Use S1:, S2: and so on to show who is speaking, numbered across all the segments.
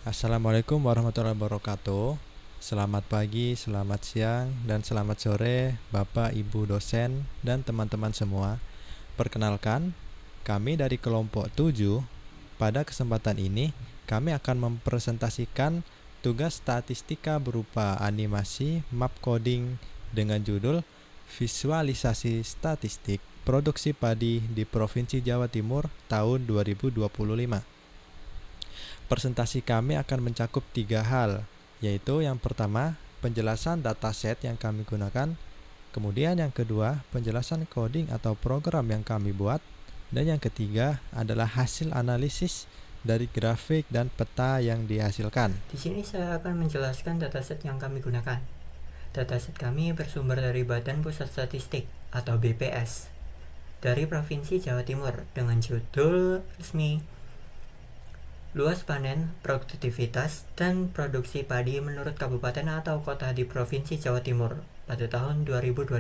S1: Assalamualaikum warahmatullahi wabarakatuh. Selamat pagi, selamat siang, dan selamat sore Bapak, Ibu dosen, dan teman-teman semua. Perkenalkan, kami dari kelompok 7. Pada kesempatan ini, kami akan mempresentasikan tugas statistika berupa animasi map coding dengan judul Visualisasi Statistik Produksi Padi di Provinsi Jawa Timur tahun 2025. Presentasi kami akan mencakup 3 hal, yaitu yang pertama, penjelasan dataset yang kami gunakan, kemudian yang kedua, penjelasan coding atau program yang kami buat, dan yang ketiga adalah hasil analisis dari grafik dan peta yang dihasilkan.
S2: Di sini saya akan menjelaskan dataset yang kami gunakan. Dataset kami bersumber dari Badan Pusat Statistik atau BPS dari Provinsi Jawa Timur dengan judul resmi Luas panen, produktivitas, dan produksi padi menurut kabupaten atau kota di Provinsi Jawa Timur pada tahun 2025.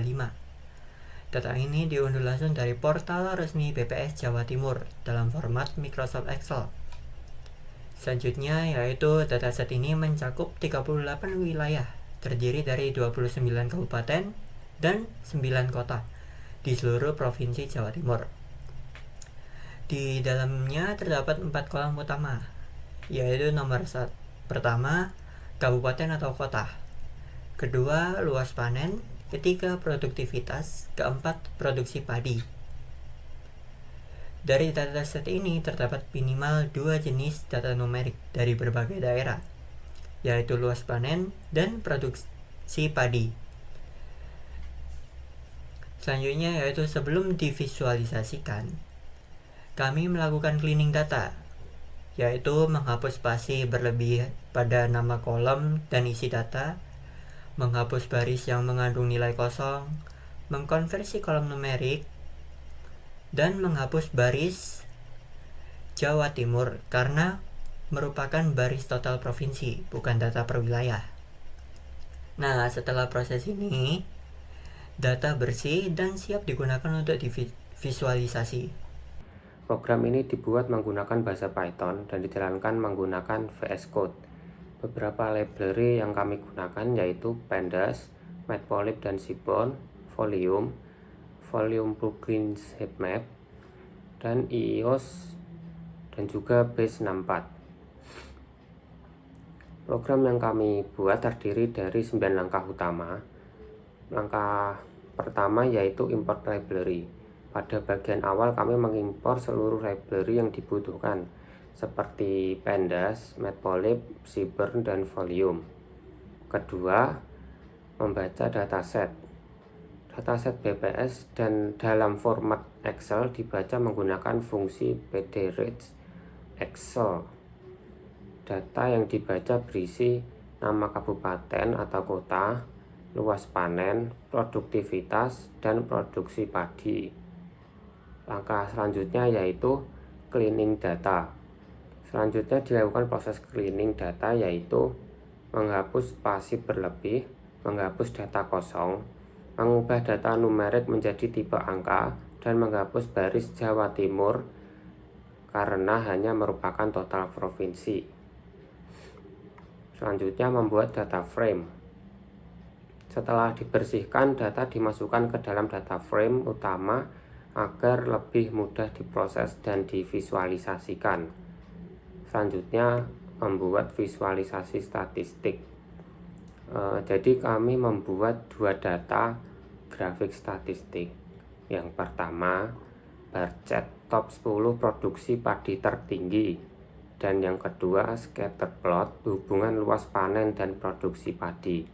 S2: Data ini diunduh langsung dari portal resmi BPS Jawa Timur dalam format Microsoft Excel. Selanjutnya yaitu dataset ini mencakup 38 wilayah terdiri dari 29 kabupaten dan 9 kota di seluruh Provinsi Jawa Timur. Di dalamnya terdapat 4 kolom utama, yaitu nomor pertama, kabupaten atau kota, kedua, luas panen, ketiga, produktivitas, keempat, produksi padi. Dari dataset ini terdapat minimal 2 jenis data numerik dari berbagai daerah, yaitu luas panen dan produksi padi. Selanjutnya yaitu sebelum divisualisasikan, kami melakukan cleaning data, yaitu menghapus spasi berlebih pada nama kolom dan isi data, menghapus baris yang mengandung nilai kosong, mengkonversi kolom numerik, dan menghapus baris Jawa Timur karena merupakan baris total provinsi, bukan data per wilayah. Nah, setelah proses ini, data bersih dan siap digunakan untuk divisualisasi.
S3: Program ini dibuat menggunakan bahasa Python dan dijalankan menggunakan VS Code. Beberapa library yang kami gunakan yaitu Pandas, Matplotlib dan Seaborn, Volume Plugins Heapmap, dan EOS dan juga Base 64. Program yang kami buat terdiri dari 9 langkah utama. Langkah pertama yaitu import library. Pada bagian awal kami mengimpor seluruh library yang dibutuhkan seperti Pandas, Matplotlib, Seaborn, dan Volume. Kedua, membaca dataset. Dataset BPS dan dalam format Excel dibaca menggunakan fungsi pdreads Excel. Data yang dibaca berisi nama kabupaten atau kota, luas panen, produktivitas, dan produksi padi. Langkah selanjutnya yaitu cleaning data. Selanjutnya dilakukan proses cleaning data yaitu menghapus spasi berlebih, menghapus data kosong, mengubah data numerik menjadi tipe angka, dan menghapus baris Jawa Timur karena hanya merupakan total provinsi. Selanjutnya membuat data frame. Setelah dibersihkan, data dimasukkan ke dalam data frame utama agar lebih mudah diproses dan divisualisasikan. Selanjutnya membuat visualisasi statistik. Jadi kami membuat 2 data grafik statistik. Yang pertama, bar chart top 10 produksi padi tertinggi, dan yang kedua scatter plot hubungan luas panen dan produksi padi.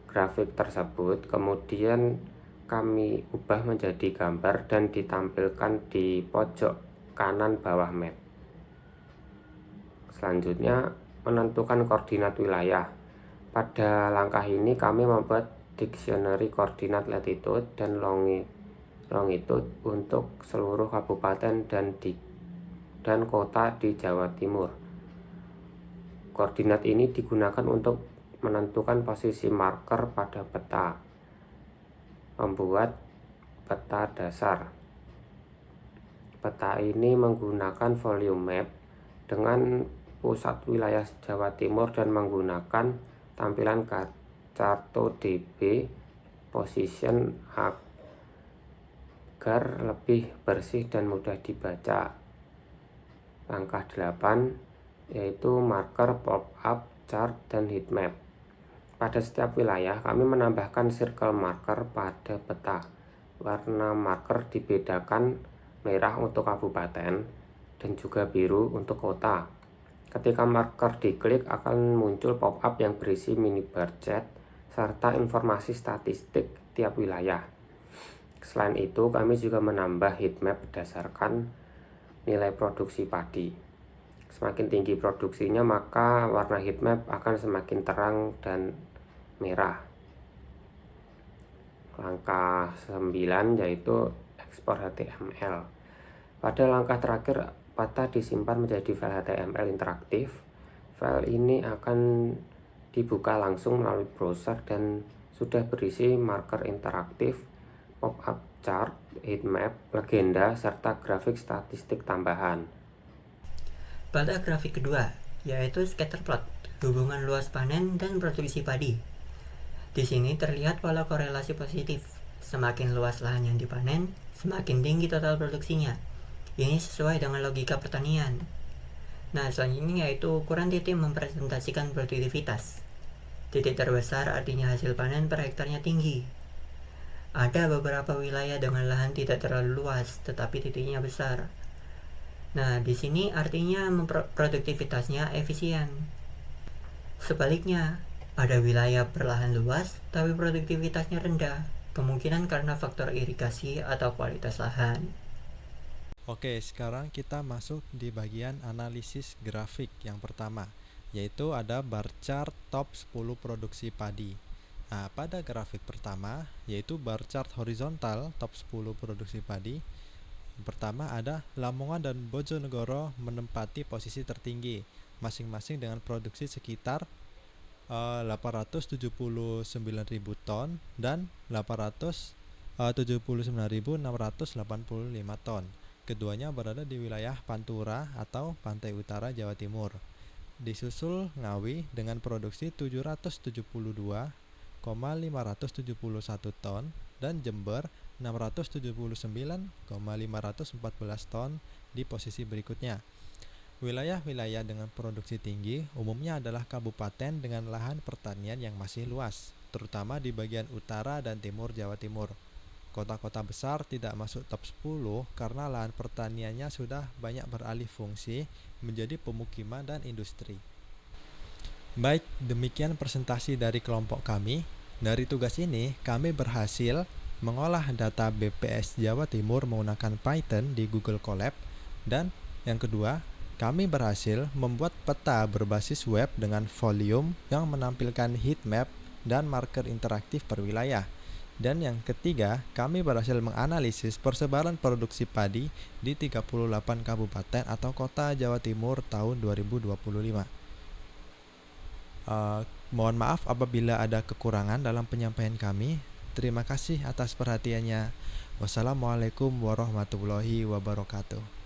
S3: Grafik tersebut kemudian kami ubah menjadi gambar dan ditampilkan di pojok kanan bawah map. Selanjutnya menentukan koordinat wilayah. Pada langkah ini kami membuat dictionary koordinat latitude dan longitude untuk seluruh kabupaten dan kota di Jawa Timur. Koordinat ini digunakan untuk menentukan posisi marker pada peta. Membuat peta dasar. Peta ini menggunakan volume map dengan pusat wilayah Jawa Timur dan menggunakan tampilan CartoDB Position agar lebih bersih dan mudah dibaca. Langkah 8 yaitu marker, pop-up, chart, dan heatmap. Pada setiap wilayah, kami menambahkan circle marker pada peta. Warna marker dibedakan merah untuk kabupaten dan juga biru untuk kota. Ketika marker diklik, akan muncul pop-up yang berisi minibar chat serta informasi statistik tiap wilayah. Selain itu, kami juga menambah heatmap berdasarkan nilai produksi padi. Semakin tinggi produksinya, maka warna heatmap akan semakin terang dan merah. Langkah 9 yaitu ekspor HTML. Pada langkah terakhir, peta disimpan menjadi file HTML interaktif. File ini akan dibuka langsung melalui browser dan sudah berisi marker interaktif, pop-up chart, heatmap, legenda, serta grafik statistik tambahan.
S2: Pada grafik kedua, yaitu scatter plot, hubungan luas panen dan produksi padi. Di sini terlihat pola korelasi positif. Semakin luas lahan yang dipanen, semakin tinggi total produksinya. Ini sesuai dengan logika pertanian. Nah, selanjutnya yaitu ukuran titik mempresentasikan produktivitas. Titik terbesar artinya hasil panen per hektarnya tinggi. Ada beberapa wilayah dengan lahan tidak terlalu luas, tetapi titiknya besar. Nah, di sini artinya produktivitasnya efisien. Sebaliknya, ada wilayah berlahan luas, tapi produktivitasnya rendah, kemungkinan karena faktor irigasi atau kualitas lahan.
S1: Oke, sekarang kita masuk di bagian analisis grafik yang pertama, yaitu ada bar chart top 10 produksi padi. Nah, pada grafik pertama, yaitu bar chart horizontal top 10 produksi padi. Yang pertama ada Lamongan dan Bojonegoro menempati posisi tertinggi, masing-masing dengan produksi sekitar 879.000 ton dan 879.685 ton. Keduanya berada di wilayah Pantura atau Pantai Utara Jawa Timur. Disusul Ngawi dengan produksi 772,571 ton dan Jember 679,514 ton di posisi berikutnya. Wilayah-wilayah dengan produksi tinggi umumnya adalah kabupaten dengan lahan pertanian yang masih luas, terutama di bagian utara dan timur Jawa Timur. Kota-kota besar tidak masuk top 10 karena lahan pertaniannya sudah banyak beralih fungsi menjadi pemukiman dan industri. Baik, demikian presentasi dari kelompok kami. Dari tugas ini, kami berhasil mengolah data BPS Jawa Timur menggunakan Python di Google Colab. Dan yang kedua, kami berhasil membuat peta berbasis web dengan volume yang menampilkan heatmap dan marker interaktif per wilayah. Dan yang ketiga, kami berhasil menganalisis persebaran produksi padi di 38 kabupaten atau kota Jawa Timur tahun 2025. Mohon maaf apabila ada kekurangan dalam penyampaian kami. Terima kasih atas perhatiannya. Wassalamualaikum warahmatullahi wabarakatuh.